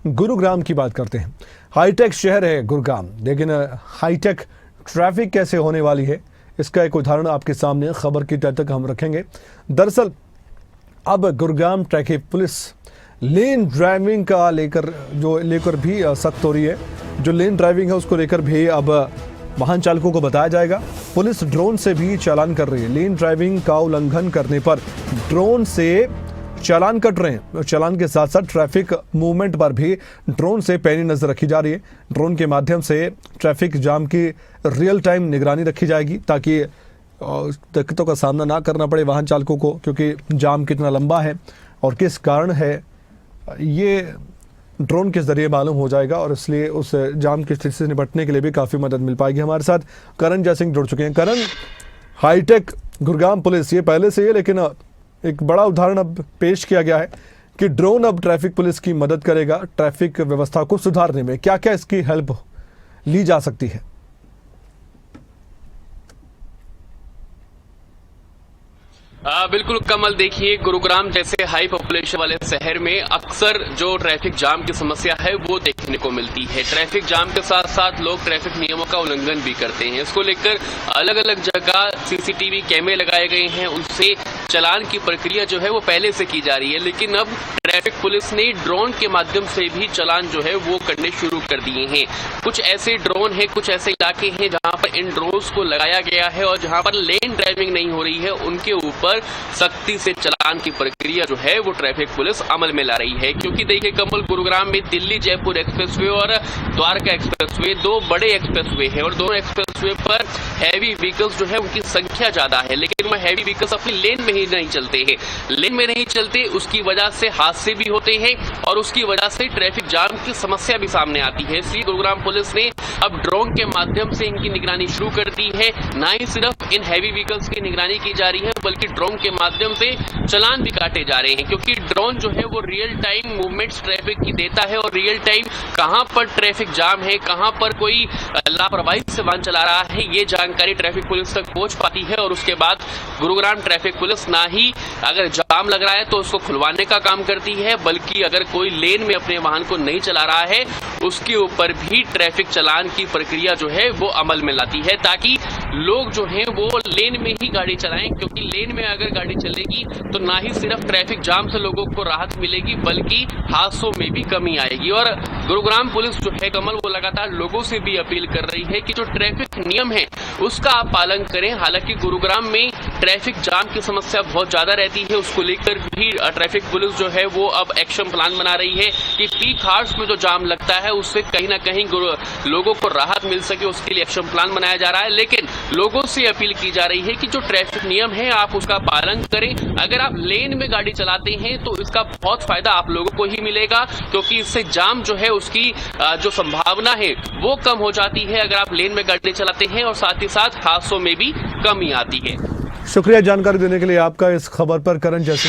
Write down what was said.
गुरुग्राम की बात करते हैं। हाईटेक शहर है गुरुग्राम, लेकिन हाईटेक ट्रैफिक कैसे होने वाली है, इसका एक उदाहरण आपके सामने खबर की तह तक हम रखेंगे। दरअसल अब गुरुग्राम ट्रैफिक पुलिस लेन ड्राइविंग का लेकर भी सख्त हो रही है। जो लेन ड्राइविंग है उसको लेकर भी अब वाहन चालकों को बताया जाएगा। पुलिस ड्रोन से भी चालान कर रही है। लेन ड्राइविंग का उल्लंघन करने पर ड्रोन से चालान कट रहे हैं। चालान के साथ साथ ट्रैफिक मूवमेंट पर भी ड्रोन से पैनी नजर रखी जा रही है। ड्रोन के माध्यम से ट्रैफिक जाम की रियल टाइम निगरानी रखी जाएगी ताकि दिक्कतों का सामना ना करना पड़े वाहन चालकों को, क्योंकि जाम कितना लंबा है और किस कारण है ये ड्रोन के जरिए मालूम हो जाएगा और इसलिए उस जाम की स्थिति से निपटने के लिए भी काफ़ी मदद मिल पाएगी। हमारे साथ करण जयसिंह जुड़ चुके हैं। करण, हाईटेक गुरुग्राम पुलिस ये पहले से ही, लेकिन एक बड़ा उदाहरण अब पेश किया गया है कि ड्रोन अब ट्रैफिक पुलिस की मदद करेगा ट्रैफिक व्यवस्था को सुधारने में। क्या क्या इसकी हेल्प ली जा सकती है? बिल्कुल कमल, देखिए गुरुग्राम जैसे हाई पॉपुलेशन वाले शहर में अक्सर जो ट्रैफिक जाम की समस्या है वो देखने को मिलती है। ट्रैफिक जाम के साथ साथ लोग ट्रैफिक नियमों का उल्लंघन भी करते हैं। इसको लेकर अलग अलग जगह सीसीटीवी कैमरे लगाए गए हैं, उनसे चालान की प्रक्रिया जो है वो पहले से की जा रही है। लेकिन अब ट्रैफिक पुलिस ने ड्रोन के माध्यम से भी चालान जो है वो करने शुरू कर दिए हैं। कुछ ऐसे ड्रोन हैं, कुछ ऐसे इलाके हैं जहां पर इन ड्रोन्स को लगाया गया है और जहां पर लेन ड्राइविंग नहीं हो रही है उनके ऊपर सख्ती से चालान की प्रक्रिया जो है वो ट्रैफिक पुलिस अमल में ला रही है। क्योंकि देखिए कमल, गुरुग्राम में दिल्ली जयपुर एक्सप्रेसवे और द्वारका एक्सप्रेसवे दो बड़े एक्सप्रेसवे हैं और दोनों एक्सप्रेसवे पर हैवी व्हीकल्स जो है उनकी संख्या ज्यादा है, लेकिन वह हैवी व्हीकल्स अपनी लेन में ही नहीं चलते हैं। लेन में नहीं चलते, उसकी वजह से हादसे भी होते हैं और उसकी वजह से ट्रैफिक जाम की समस्या भी सामने आती है। इसलिए गुरुग्राम पुलिस ने अब ड्रोन के माध्यम से इनकी निगरानी शुरू कर दी है। ना ही सिर्फ इन हैवी व्हीकल्स की निगरानी की जा रही है बल्कि ड्रोन के माध्यम से चालान भी काटे जा रहे हैं, क्योंकि ड्रोन जो है वो रियल टाइम मूवमेंट्स ट्रैफिक की देता है और रियल टाइम कहां पर ट्रैफिक जाम है, कहां पर कोई लापरवाही से वाहन चला रहा है, ये जानकारी ट्रैफिक पुलिस तक पहुंच पाती है। और उसके बाद गुरुग्राम ट्रैफिक पुलिस ना ही अगर जाम लग रहा है तो उसको खुलवाने का काम करती है, बल्कि अगर कोई लेन में अपने वाहन को नहीं चला रहा है उसके ऊपर भी ट्रैफिक चालान की प्रक्रिया जो है वो अमल में लाती है, ताकि लोग जो हैं वो लेन में ही गाड़ी चलाएं। क्योंकि लेन में अगर गाड़ी चलेगी तो ना ही सिर्फ ट्रैफिक जाम से लोगों को राहत मिलेगी बल्कि हादसों में भी कमी आएगी। और गुरुग्राम पुलिस जो है कमल, वो लगातार लोगों से भी अपील कर रही है कि जो ट्रैफिक नियम है उसका आप पालन करें। हालांकि गुरुग्राम में ट्रैफिक जाम की समस्या बहुत ज्यादा रहती है, उसको लेकर भी ट्रैफिक पुलिस जो है वो अब एक्शन प्लान बना रही है कि पीक हार्स में जो जाम लगता है उससे कहीं ना कहीं लोगों को राहत मिल सके, उसके लिए एक्शन प्लान बनाया जा रहा है। लेकिन लोगों से अपील की जा रही है कि जो ट्रैफिक नियम है आप उसका पालन करें। अगर आप लेन में गाड़ी चलाते हैं तो इसका बहुत फायदा आप लोगों को ही मिलेगा, क्योंकि इससे जाम जो है उसकी जो संभावना है वो कम हो जाती है अगर आप लेन में गाड़ी चलाते हैं, और साथ ही साथ हादसों में भी कमी आती है। शुक्रिया जानकारी देने के लिए आपका इस खबर पर, करण जयसिंह।